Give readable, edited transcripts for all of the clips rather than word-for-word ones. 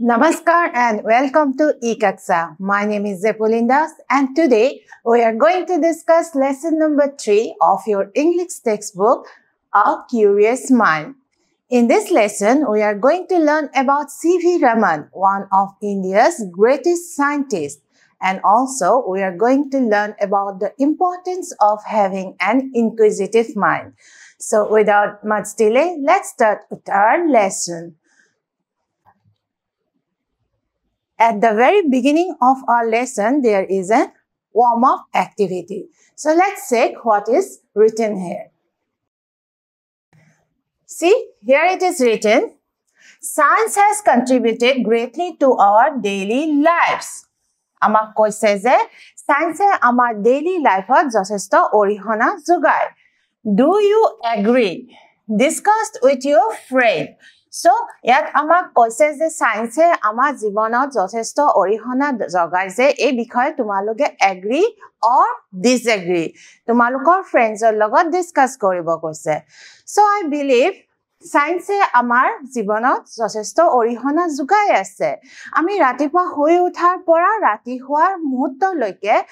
Namaskar and welcome to eKaksha. My name is Zepulindas and today we are going to discuss lesson number 3 of your English textbook, A Curious Mind. In this lesson, we are going to learn about C.V. Raman, one of India's greatest scientists. And also, we are going to learn about the importance of having an inquisitive mind. So, without much delay, let's start with our lesson. At the very beginning of our lesson, there is a warm-up activity. So let's check what is written here. See, here it is written, science has contributed greatly to our daily lives. Amak koise je science amar daily life josesto orihona jogai. Do you agree? Discussed with your friend. So, yat amak koise je science amar jibanot josesto orihona jogai je ei bikhoye tumaloke agree or disagree. Tumalokor friends or logot discuss koribo koise. So, I believe science amar jibanot josesto orihona jogai ase. Ami ratipa hoi uthar pora rati hoar muhurto loike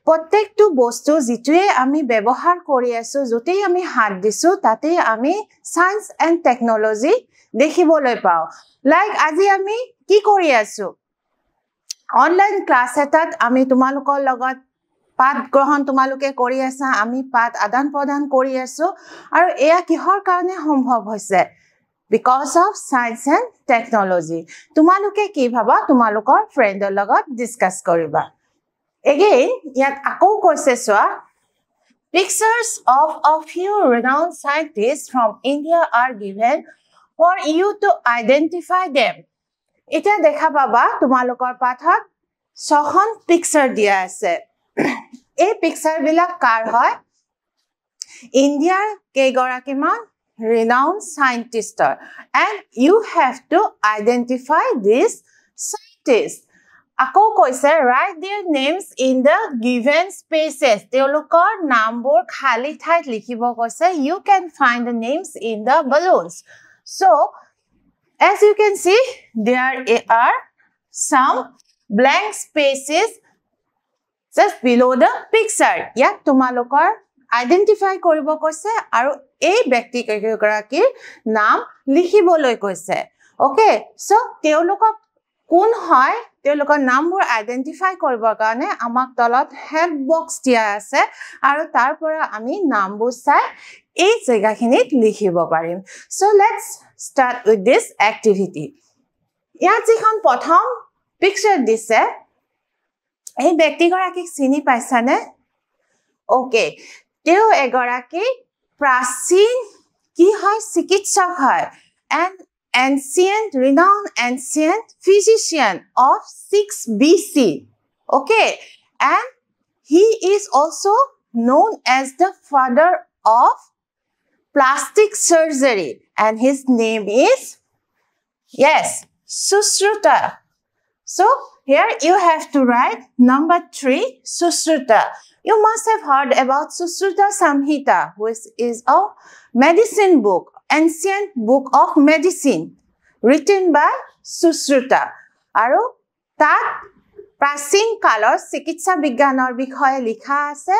প্ৰত্যেকটো বস্তু যেটোৱে আমি ব্যৱহাৰ কৰি আছো যতেই আমি হাত দিছো তাতে আমি সায়েন্স এন্ড টেকনলজি দেখিবলৈ পাও লাইক আজি আমি কি কৰি আছো অনলাইন ক্লাস এটাত আমি তোমালোকৰ লগত পাঠ গ্ৰহণ তোমালোকে কৰি আছা আমি পাঠ আদান প্ৰদান কৰি আছো আৰু এয়া কিহৰ কাৰণে সম্ভৱ হৈছে because of science and technology তোমালোকে কি ভাবা তোমালোকৰ ফ্ৰেণ্ডৰ লগত ডিসকাস কৰিবা Again, yat ako koise swa pictures of a few renowned scientists from India are given for you to identify them. Eta dekha baba tumalokor pathot sohon picture dia ase. Ei picture bilak kar hoy India ke gorakiman renowned scientist and you have to identify these scientists. Ako koise write their names in the given spaces. Teolokor nambor khali thait likhibo koise you can find the names in the balloons. So as you can see there are some blank spaces just below the picture. Yak tumalokor identify koribo koise aru ei byakti goraki naam likhiboloi koise. Okay, so teolokor কোন হয় তেওঁলোকৰ নামবোৰ identify কৰিবৰ কাৰণে আমাক তলত help box দিয়া আছে আৰু তাৰ পৰা আমি নামবোৰ চাই এই জায়গাখিনিত লিখিব পাৰিম so let's start with this activity ইয়াত যিখন প্ৰথম পিকচাৰ দিছে এই ব্যক্তিগৰাকীক চিনি পাইছানে ওকে তেওঁ এগৰাকী প্ৰাচীন কি হয় চিকিৎসক হয় and renowned ancient physician of 6 BC. Okay. And he is also known as the father of plastic surgery. And his name is, yes, Sushruta. So, here you have to write number 3, Sushruta. You must have heard about Sushruta Samhita, which is a medicine book. Ancient book of medicine written by Sushruta. Aru tat prachin kalor chikitsa bigyanor bikhoye likha ase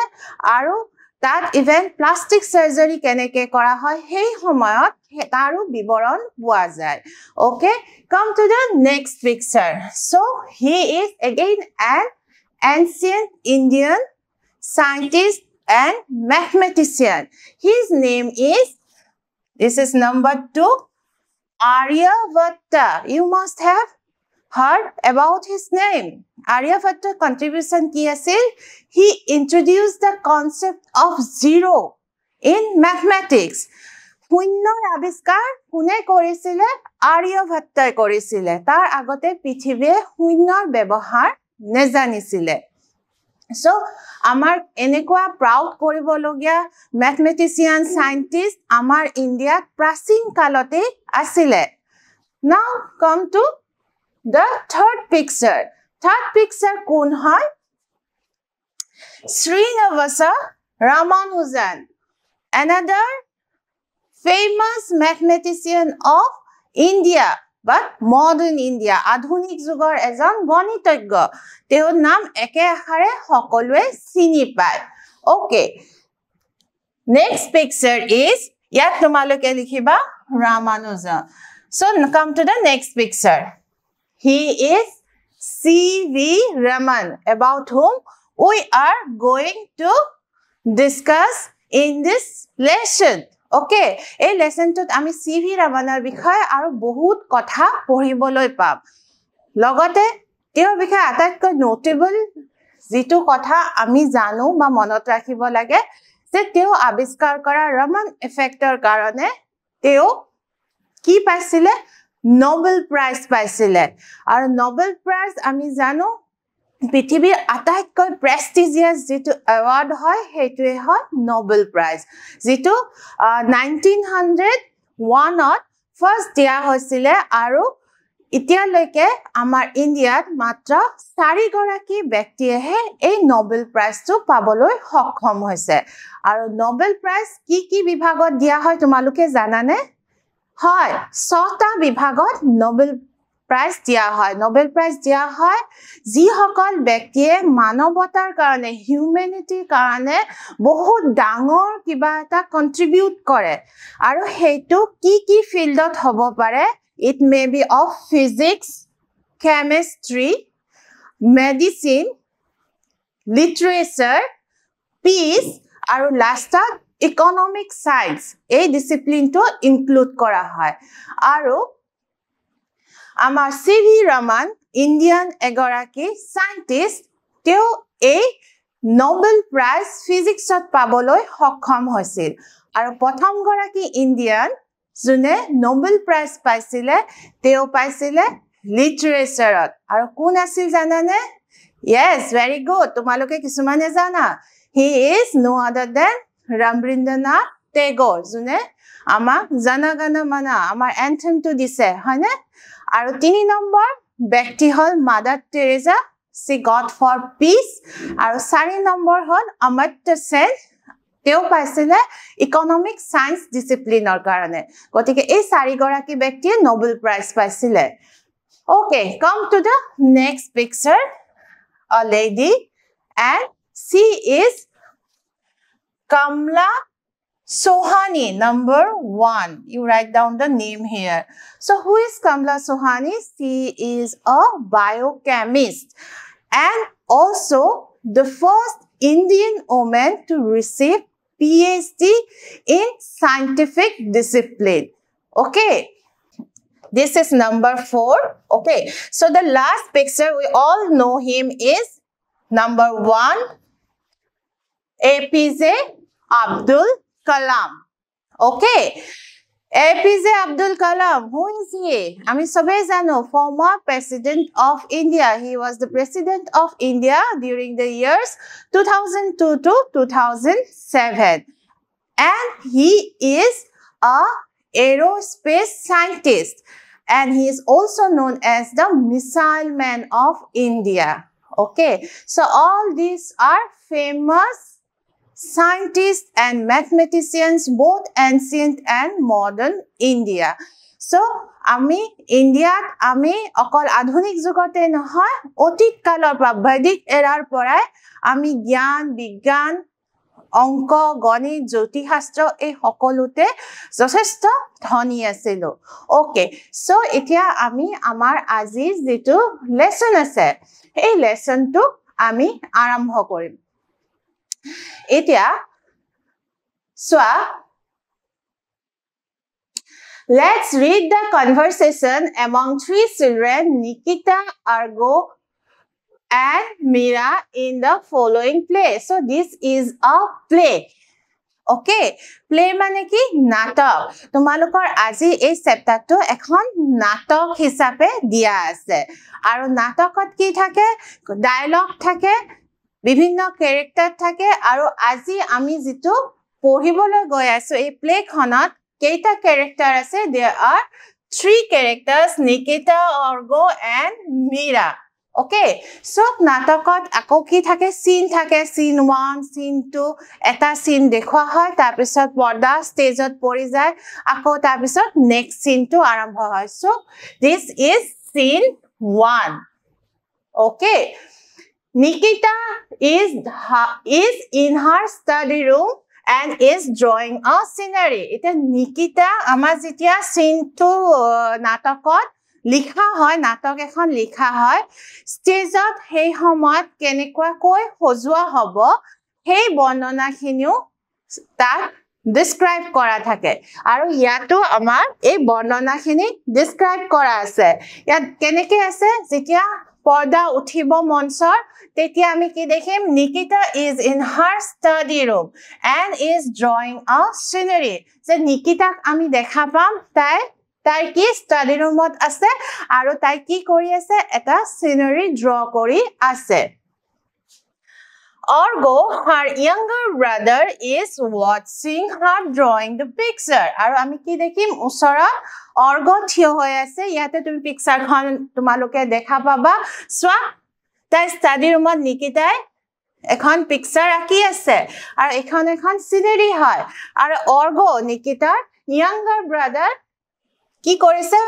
aru tat even plastic surgery keneke kora hoy hei homayot taru biboron pua jay. Okay, come to the next picture. So he is again an ancient Indian scientist and mathematician. His name is This is number 2, Aryabhatta. You must have heard about his name. Aryabhatta's contribution ki asil? He introduced the concept of zero in mathematics. Hunnor abiskar kune korisile? Aryabhattai korisile. Tar agote prithibe hunnor bebohar nejanisile. So, amar enekwa proud koribologia mathematician scientist amar India prachin kalote asile. Now come to the third picture. Third picture kun hoy Srinivasa Ramanujan, another famous mathematician of India but modern India আধুনিক যুগৰ এজন গণিতজ্ঞ তেওঁৰ নাম একে আখৰে সকলোৱে চিনি পায় okay next picture is ইয়াত তোমালোকে লিখিবা Ramanuja so come to the next picture he is C.V. Raman about whom we are going to discuss in this lesson okay এই লেসনটোত আমি C.V. Ramanar বিষয়ে আৰু বহুত কথা পঢ়িবলৈ পাম লগতে তেওঁৰ বিষয়ে আটাইতকৈ নোটেবল যেটো কথা আমি জানো বা মনত ৰাখিব লাগে যে তেওঁ আৱিষ্কাৰ কৰা ৰমান ইফেক্টৰ কাৰণে তেওঁ কি পাইছিলে নোবেল প্ৰাইজ পাইছিলে আৰু নোবেল প্ৰাইজ আমি জানো পৃথিৱীৰ আটাইতকৈ প্ৰেষ্টিজিয়াছ যেটো এৱাৰ্ড হয় হেতুৱে হয় নোবেল প্ৰাইজ যেটো 1901 ত ফাৰ্স্ট দিয়া হৈছিলে আৰু ইতিয়ালৈকে আমাৰ ইণ্ডিয়াত মাত্ৰ 4 গৰাকী ব্যক্তিয়েহে এই নোবেল প্ৰাইজটো পাবলৈ সক্ষম হৈছে আৰু নোবেল প্ৰাইজ কি বিভাগত দিয়া হয় তোমালোকে জানানে হয় 6টা বিভাগত নোবেল প্ৰাইজ দিয়া হয় নোবেল প্ৰাইজ দিয়া হয় যি সকল ব্যক্তিয়ে মানৱতাৰ কাৰণে হিউম্যানিটিৰ কাৰণে বহুত ডাঙৰ কিবা এটা কন্ট্ৰিবিউট কৰে আৰু হেতু কি ফিল্ডত হ'ব পাৰে it may be of physics chemistry medicine literature peace আৰু lastত economic science এই ডিসিপ্লিন তো ইনক্লুড কৰা হয় আৰু আমাৰ C.V. Raman ইন্ডিয়ান এগৰাকী সায়েন্টিস্ট তেওঁ এই নোবেল প্ৰাইজ ফিজিক্সত পাবলৈ সক্ষম হৈছিল আৰু প্ৰথম গৰাকী ইন্ডিয়ান জুনে নোবেল প্ৰাইজ পাইছিলে তেওঁ পাইছিলে লিটাৰেচাৰত আৰু কোন আছিল জানানে yes very good তোমালোকে কিছুমানে জানা he is no other than Rabindranath Tagore জুনে আমাক জনগণ মন আমাৰ এন্থেমটো দিছে হয়নে আৰু 3 নম্বৰ ব্যক্তি হল mother টেৰেসা she got for peace আৰু 4 নম্বৰ হল অমৰ্ত্য সেন তেওঁ পাইছিলে ইকোনমিক সায়েন্স ডিসিপ্লিনৰ কাৰণে গতিকে এই 4 গৰাকী ব্যক্তিয়ে নোবেল প্ৰাইজ পাইছিলে okay come to the next picture a lady and she is Kamla Sohani number 1 you write down the name here so who is Kamla Sohani she is a biochemist and also the first Indian woman to receive PhD in scientific discipline okay this is number 4 okay so the last picture we all know him is number 1 APJ Abdul Kalam okay APJ Abdul Kalam who is he ami sobe jano former president of India he was the president of India during the years 2002 to 2007 and he is a aerospace scientist and he is also known as the missile man of India okay so all these are famous scientists and mathematicians both ancient and modern India so ami India ami okol adhunik jugote nohoy otit kalor pra vedic erar porai ami gyan bigyan অংক গণিত জ্যোতিষশাস্ত্ৰ এই সকলোতে যথেষ্ট ধনী আছিল okay so এতিয়া আমি আমাৰ আজিৰ যেটো লেসন আছে এই লেসনটো আমি আৰম্ভ কৰিম এতিয়া সোৱা let's read the conversation among 3 children Nikita Argo and Mira in the following play so this is a play okay play mane ki natak tumalokor aji ei chapter to ekhon natak hisabe dia ase aru natakot ki thake dialogue thake bibhinno character thake aru aji ami jitu pohibole goi asu ei play khonot keita character ase there are 3 characters Nikita Argo and Mira Okay, so নাটকত আকৌ কি থাকে scene থাকে scene 1 scene 2 এটা scene দেখুৱা হয় তাৰ পিছত পৰ্দা ষ্টেজত পৰি যায় আকৌ তাৰ পিছত next scene টো আৰম্ভ হয় so this is scene 1 okay Nikita is in her study room and is drawing a scenery এটা Nikita আমাৰ যেতিয়া scene টো নাটকত লিখা হয় নাটক এখন লিখা হয় ষ্টেজত হেই সময়ত কেনেকুৱা কৈ হজুৱা হ'ব হেই বৰ্ণনাখিনিও তাক describe কৰা থাকে আৰু ইয়াতো আমাৰ এই বৰ্ণনাখিনি describe কৰা আছে ইয়াত কেনেকৈ আছে যেতিয়া পৰ্দা উঠিব মঞ্চৰ তেতিয়া আমি কি দেখিম Nikita is in her study room and is drawing a scenery যে Nikita আমি দেখা পাম তাই কি study roomত আছে আৰু তাই কি কৰি আছে এটা scenery draw কৰি আছে Argo her younger brother is watching her drawing the picture আৰু আমি কি দেখিম ওচৰত Argo থিয় হৈ আছে ইয়াতে তুমি পিকচাৰ খন তোমালোকে দেখা পাবা সোৱা তাই study roomত Nikita এখন পিকচাৰ আঁকি আছে আৰু এখন scenery হয় আৰু Argo Nikitaৰ younger brother কি কৰিছে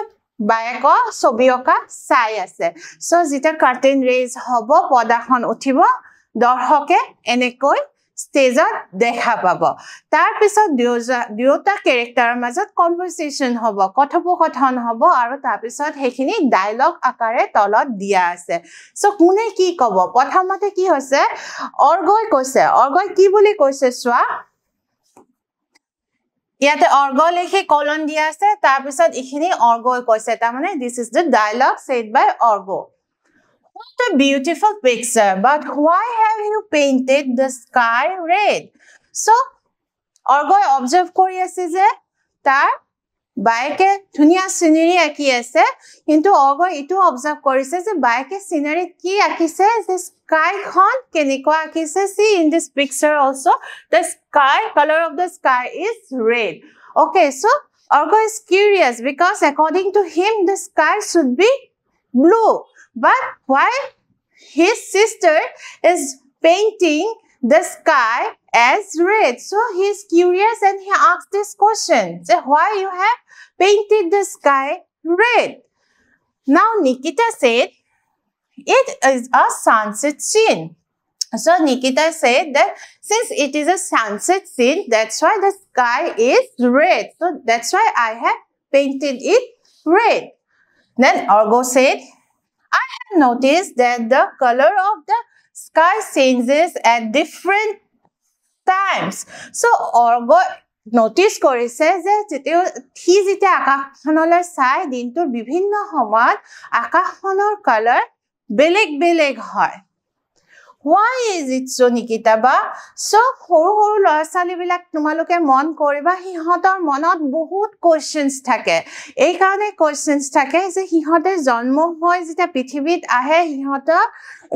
বায়েক ছবি অকা চাই আছে সো যেটা কাৰ্টেন ৰেজ হ'ব পদাখন উঠিব দৰ্শকে এনেকৈ ষ্টেজত দেখা পাব তাৰ পিছত দুয়োটা ক্যাৰেক্টাৰৰ মাজত কনভাৰসেচন হ'ব কথোপকথন হ'ব আৰু তাৰ পিছত হেখিনি ডায়লগ আকাৰে তলত দিয়া আছে সো কোনে কি ক'ব প্ৰথমতে কি হৈছে অৰ্গয় কৈছে অৰ্গয় কি বুলি কৈছে সোৱা ইয়াতে অৰ্গ লিখি কলন দিয়া আছে তাৰ পিছত ইখিনি অৰ্গই কৈছে তাৰ মানে this is the dialogue said by Argo What a beautiful picture but why have you painted the sky red so Argo observe কৰি আছে যে তাৰ বাইকে ধুনিয়া সিনাৰি আঁকি আছে কিন্তু Argo ইটো observe কৰিছে যে বাইকে সিনাৰি কি আঁকিছে যে sky খন কেনেকুৱা আঁকিছে see in this picture also the sky color of the sky is red okay so Argo is curious because according to him the sky should be blue but why his sister is painting the sky as red so he is curious and he asked this question so why you have painted the sky red now Nikita said it is a sunset scene so Nikita said that since it is a sunset scene that's why the sky is red so that's why I have painted it red then Argo said I have noticed that the color of the sky changes at different times so Argo notice কৰিছে যে যেতিয়া আকাশখনলৈ চাই দিনটোৰ বিভিন্ন সময়ত আকাশখনৰ colour বেলেগ বেলেগ হয় Why is it so Nikita ba so সৰু লৰাছালি বিলাক তোমালোকে মন কৰিবা হিহঁতৰ মনত বহুত কোৱেশ্চনছ থাকে এই কাৰণে কোৱেশ্চনছ থাকে যে হিহঁতে জন্ম হৈ যেতিয়া পৃথিৱীত আহে হিহঁত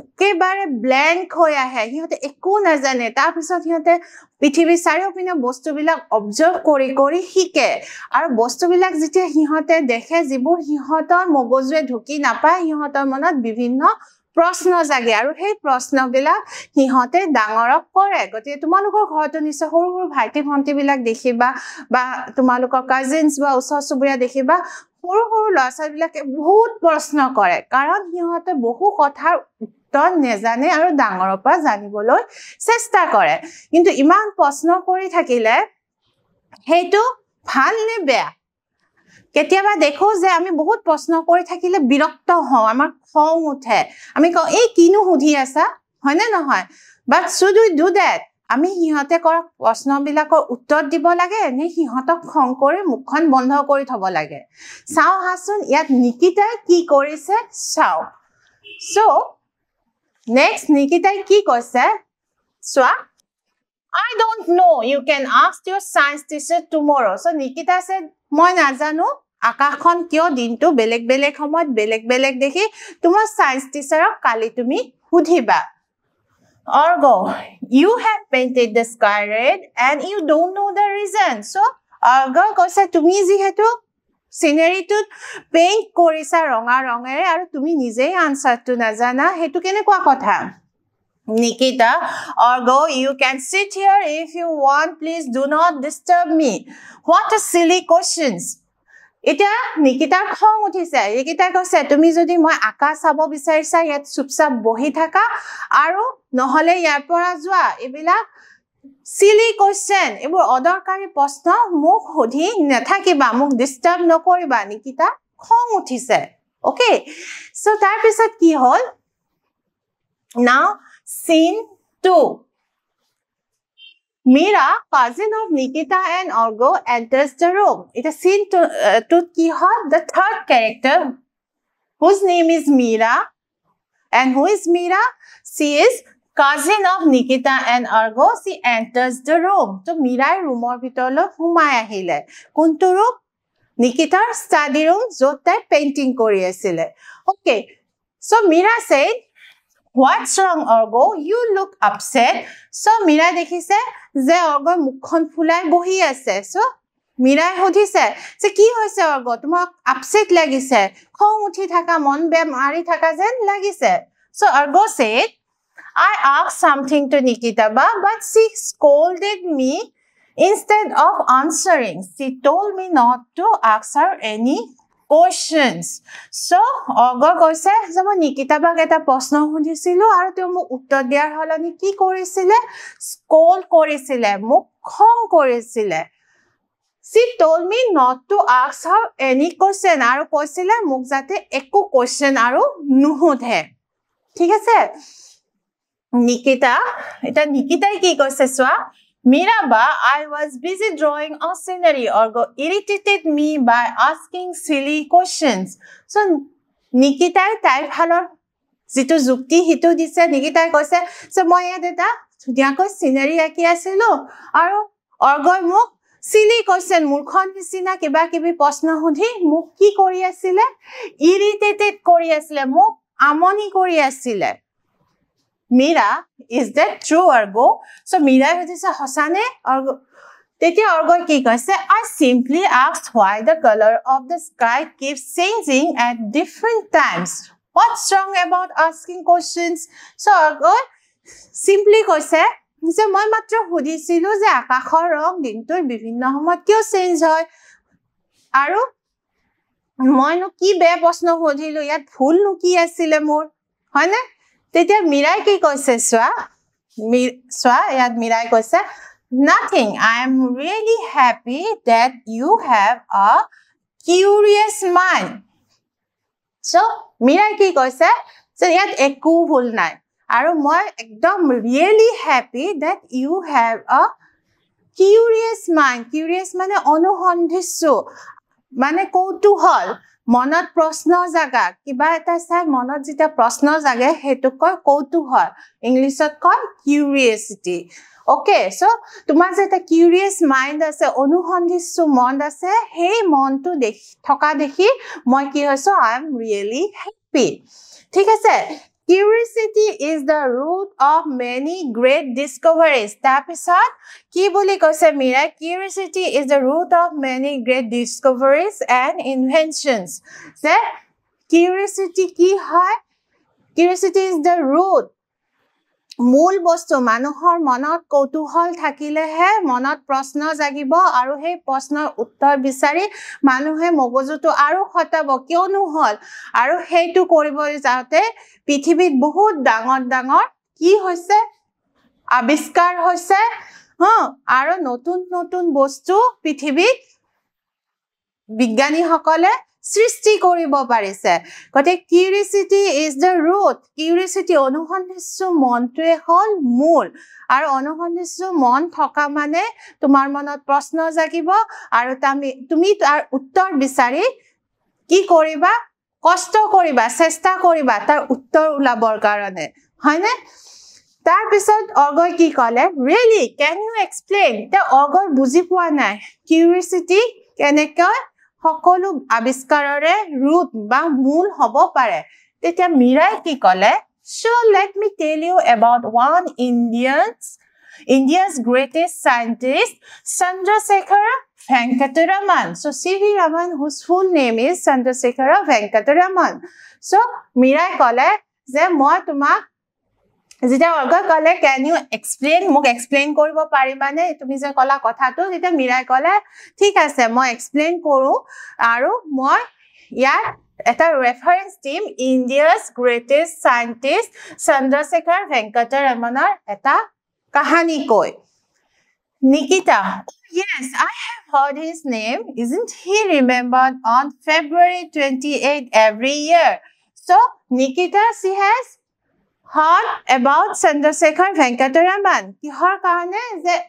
একেবাৰে ব্ল্যাঙ্ক হৈ আহে হিহঁতে একো নাজানে তাৰ পিছত হিহঁতে পৃথিৱীৰ চাৰিওপিনে বস্তুবিলাক অবজাৰ্ভ কৰি শিকে আৰু বস্তুবিলাক যেতিয়া হিহঁতে দেখে যিবোৰ হিহঁতৰ মগজুৱে ঢুকি নাপায় হিহঁতৰ মনত বিভিন্ন প্ৰশ্ন জাগে আৰু সেই প্ৰশ্নবিলাক হিহঁতে ডাঙৰক কৰে গতিকে তোমালোকৰ ঘৰটো নিশ্চয় সৰু ভাইটি ভণ্টি বিলাক দেখিবা বা তোমালোকৰ কাজিনছ বা ওচৰ চুবুৰীয়া দেখিবা সৰু লৰাছালিবিলাকে বহুত প্ৰশ্ন কৰে কাৰণ হিহঁতে বহু কথাৰ উত্তৰ নেজানে আৰু ডাঙৰৰ পৰা জানিবলৈ চেষ্টা কৰে কিন্তু ইমান প্ৰশ্ন কৰি থাকিলে হেইটো ভাল নে বেয়া কেতিয়াবা দেখো যে আমি বহুত প্ৰশ্ন কৰি থাকিলে বিৰক্ত হওঁ আমাৰ খং উঠে আমি কওঁ এই কিনো হুধি আছা হয়নে নহয় but should we do that আমি হিহঁতে কৰা প্ৰশ্নবিলাকৰ উত্তৰ দিব লাগে নে হিহঁতক খং কৰি মুখখন বন্ধ কৰি থব লাগে চাও হাসুন ইয়াত Nikita কি কৰিছে চাও so next Nikita কি কৈছে সোৱা I don't know you can ask your science teacher tomorrow so Nikita said মই নাজানো আকাশখন কিয় দিনটো বেলেগ বেলেগ সময়ত বেলেগ বেলেগ দেখি তোমাৰ সায়েন্স টিচাৰক কালি তুমি সুধিবা Argo you have painted the sky red and you don't know the reason so Argo কৈছে তুমি যিহেতু সিনাৰীটোত পেইণ্ট কৰিছা ৰঙা ৰঙেৰে আৰু তুমি নিজেই আনসাৰটো নাজানা হেতু কেনেকুৱা কথা Nikita Argo you can sit here if you want please do not disturb me what a silly questions Eta Nikitar khong uthise Nikita কৈছে তুমি যদি মই আকাশ চাব বিচাৰিছা ইয়াত চুপচাপ বহি থাকা আৰু নহলে ইয়াৰ পৰা যোৱা এবিলা silly question এবোৰ অদৰকাৰী প্ৰশ্ন মোক সুধি নাথাকিবা মোক ডিস্টাৰ্ব নকৰিবা Nikita খং উঠিছে okay so তাৰ পিছত কি হল now scene 2 Mira cousin of Nikita and Argo enters the room it is scene 2 ki hot the third character whose name is Mira and who is Mira she is cousin of Nikita and Argo she enters the room so Mira room or bitorlo humai ahile kuntu room Nikita's study room jot tai painting kori asile okay so Mira said What's wrong Argo you look upset so Mira dekhise je Argo mukkhon phulai bohi ase so Mira hodise je ki hoise Argo tumak upset lagise khong uthi thaka mon be mari thaka jen lagise so Argo said I asked something to Nikita but she scolded me instead of answering she told me not to ask her any questions so Argo koise je moi Nikita bak eta proshno hudisilo aru te muk uttor diar holani ki korisile scold korisile muk khong korisile she told me not to ask her any question aru koisile muk jate ekku question aru nuhudhe ঠিক আছে Nikita eta Nikita ki koise swa Miraba I was busy drawing a scenery Argo irritated me by asking silly questions so Nikita tai bhalor jitu jukti hitu dise Nikita koise so moi eta dhuniya ko scenery aki asilo aru Argo muk silly question murkhon hisina kiba kibi proshno hudhi muk ki kori asile irritated kori asile muk amoni kori asile Mira is that true Argo so Mira hodise hosane Argo tetia Argo ki koise I simply asked why the color of the sky keeps changing at different times what's wrong about asking questions so Argo simply koise যে মই মাত্ৰ হুদিছিলো যে আকাশৰ ৰং দিনটোৰ বিভিন্ন সময়ত কিয় চেঞ্জ হয় আৰু মইনো কি বে প্ৰশ্ন হদিলো ইয়াত ভুল নু কি আছিল মোৰ হয়নে তেতিয়া মিৰাই কি কৈছে সোৱা ইয়াত মিৰাই কৈছে nothing I am really happy that you have a curious mind so মিৰাই কি কৈছে যে ইয়াত একো ভুল নাই Aru moi ekdom really happy that you have a curious mind. Curious mane onuhondhisu. Mane কৌতুহল মনত প্ৰশ্ন জাগা কিবা এটা চাই মনত যেটা প্ৰশ্ন জাগে হেতু কয় কৌতুহল ইংলিশত কয় curiosity. Okay, so তোমাৰ যেটা curious mind আছে অনুসন্ধিসু মন আছে হেই মনটো দেখি থকা দেখি মই কি হৈছো I am really happy. ঠিক আছে Curiosity is the root of many great discoveries. Tapisat ki boli koise Mira curiosity is the root of many great discoveries and inventions. Se curiosity ki hai curiosity is the root মূল বস্তু মানুহৰ মনত কৌতুহল থাকিলে হে মনত প্ৰশ্ন জাগিব আৰু সেই প্ৰশ্নৰ উত্তৰ বিচাৰি মানুহে মগজুটো আৰু খটাব কিয়নো হল আৰু হেইটো কৰিব যাওতে পৃথিৱীত বহুত ডাঙৰ ডাঙৰ কি হৈছে আবিষ্কাৰ হৈছে আৰু নতুন নতুন বস্তু পৃথিৱীত বিজ্ঞানী সকলে সৃষ্টি কৰিব পাৰিছে কতে curiosity is the root curiosity অনুসন্ধিসু মনটোৱে হল মূল আৰু অনুসন্ধিসু মন থকা মানে তোমাৰ মনত প্ৰশ্ন জাগিব আৰু তুমি তাৰ উত্তৰ বিচাৰি কি কৰিবা কষ্ট কৰিবা চেষ্টা কৰিবা তাৰ উত্তৰ উলাবৰ কাৰণে হয়নে তাৰ পিছত অগয় কি কলে really can you explain তে অগয় বুজি পোৱা নাই curiosity কেনেকৈ সকলো আবিষ্কাৰৰে root বা মূল হ'ব পাৰে তেতিয়া মিৰাই কি কলে so let me tell you about one Indian's India's greatest scientist, Chandrasekhara Venkata Raman. So C.V. Raman, whose full name is Chandrasekhara Venkata Raman. So Mirai kole je moi tumak jeta orga kole can you explain mok explain koribo paribane tumi je kola kotha to jeta Mirai kole thik ase moi explain koru aru moi yar eta reference team India's greatest scientist Chandrasekhara Venkata Ramanar eta kahani koi Nikita. Oh, yes, I have heard his name. Isn't he remembered on February 28 every year? So, Nikita, she has heard about Chandrasekhara Venkata Raman. Kihor karone je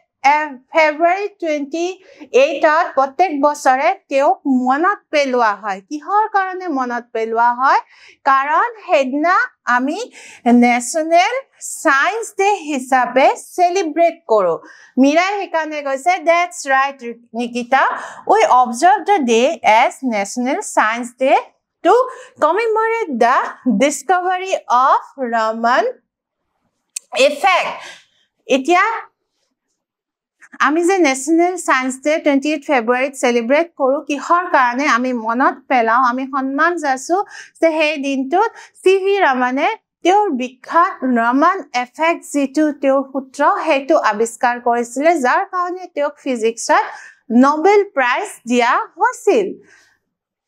February 28 প্রত্যেক বছরে তেওক মনত পেলোৱা হয় কিহৰ কাৰণে মনত পেলোৱা হয় কাৰণ হেদিনা আমি ন্যাশনাল সায়েন্স ডে হিচাপে সেলিব্ৰেট কৰো মিৰাই হেকানে কৈছে that's right Nikita we observe the day as national science day to commemorate the discovery of Raman effect. Etia আমি যে ন্যাশনাল সায়েন্স ডে 28 ফেব্ৰুৱাৰীত সেলিব্ৰেট কৰো কিহৰ কাৰণে আমি মনত পেলাও আমি সন্মান যাছো যে সেই দিনটোত সিভি ৰমনে তেওঁৰ বিখ্যাত ৰমান এফেক্ট যেটো তেওঁৰ সূত্ৰ হেতু আৱিষ্কাৰ কৰিছিল যাৰ কাৰণে তেওঁক ফিজিক্সত নোবেল প্ৰাইজ দিয়া হৈছিল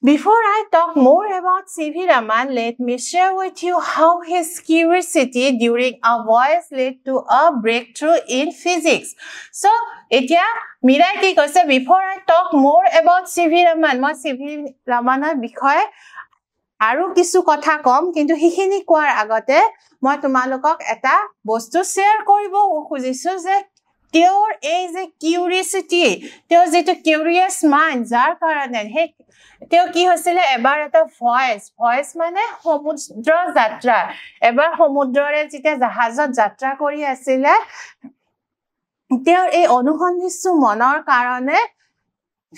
Before I talk more about C.V. Raman, let me share with you how his curiosity during a voyage led to a breakthrough in physics. So, etia Mirai ki koise before I talk more about C.V. Raman, moi C.V. Ramanar bikhoye aru kisu kotha kom kintu hikhini koar agote moi tumalokok eta bostu share koribo khojisu je তেওঁৰ এই যে কিউৰিয়াসিটি তেওঁৰ যেটো কিউৰিয়াস mind যাৰ কাৰণে হে তেওঁ কি হৈছিল এবাৰ এটা ভয়েস মানে সমুদ্ৰ যাত্ৰা এবাৰ সমুদ্ৰৰে যেতিয়া জাহাজত যাত্ৰা কৰি আছিল তেওঁৰ এই অনুসন্ধিসু মনৰ কাৰণে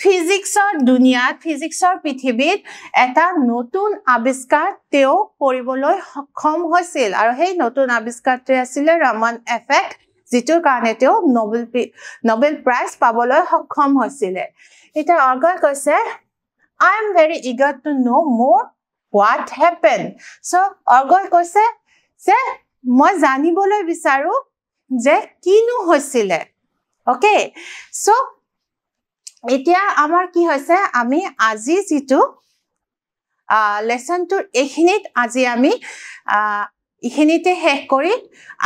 ফিজিক্সৰ দুনিয়াত ফিজিক্সৰ পৃথিৱীত এটা নতুন আৱিষ্কাৰ তেওঁ কৰিবলৈ সক্ষম হৈছিল আৰু সেই নতুন আৱিষ্কাৰটো আছিল ৰমান এফেক্ট যেটোৰ কাৰণে তেওঁ নোবেল প্ৰাইজ পাবলৈ সক্ষম হৈছিল এটা অৰ্গল কৈছে I am very eager to know more what happened so অৰ্গল কৈছে যে মই জানিবলৈ বিচাৰো যে কিনো হৈছিল okay so এতিয়া আমাৰ কি হৈছে আমি আজি যেটো লেসন টু এখিনিত আজি আমি ইখিনিতে শেষ কৰি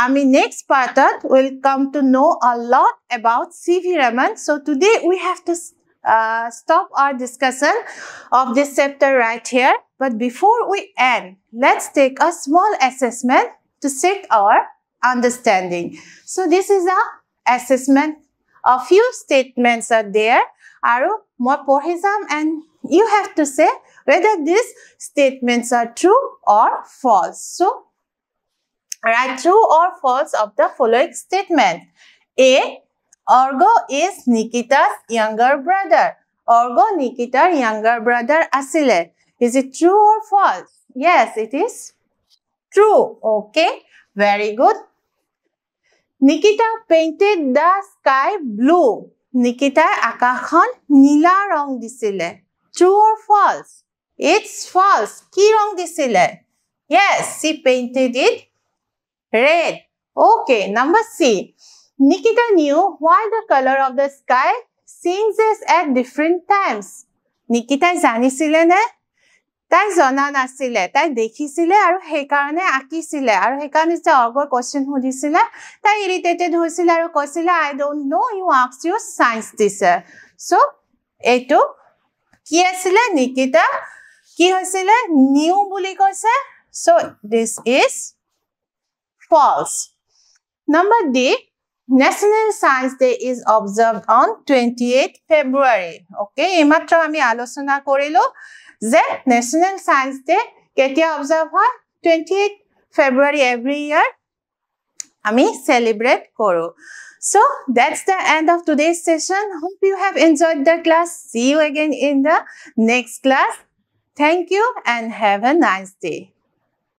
আমি next part will come to know a lot about C.V. Raman so today we have to stop our discussion of this chapter right here but before we end let's take a small assessment to check our understanding so this is a assessment a few statements are there aru moi pohi jam and you have to say whether these statements are true or false so write true or false of the following statement. A. Orgo is Nikita's younger brother. Orgo Nikita's younger brother asile. Is it true or false? Yes, it is true. Okay, very good. Nikita painted the sky blue. Nikita akakhon nila rong disile. True or false? It's false. Ki rong disile? Yes, she painted it red. Okay, number C. Nikita knew why the color of the sky changes at different times. Nikita জানিছিলে নে তাই জনা নাছিলে তাই দেখিছিলে আৰু সেই কাৰণে আকিছিলে আৰু সেই কাৰণে যে অৰ্গৰ কোৱেশ্চন সুধিছিলে তাই ইৰিটেটেড হৈছিল আৰু কৈছিলে I don't know you ask your science teacher. So এটো কি আছিল নিকিতা কি হৈছিল নিউ বুলি কৈছে so this is false. Number D. National Science Day is observed on 28 February. Okay, এমাত্ৰ আমি আলোচনা কৰিলো যে National Science Day কেতিয়া observe হয় 28 February every year আমি celebrate কৰো. So that's the end of today's session. Hope you have enjoyed the class. See you again in the next class. Thank you and have a nice day.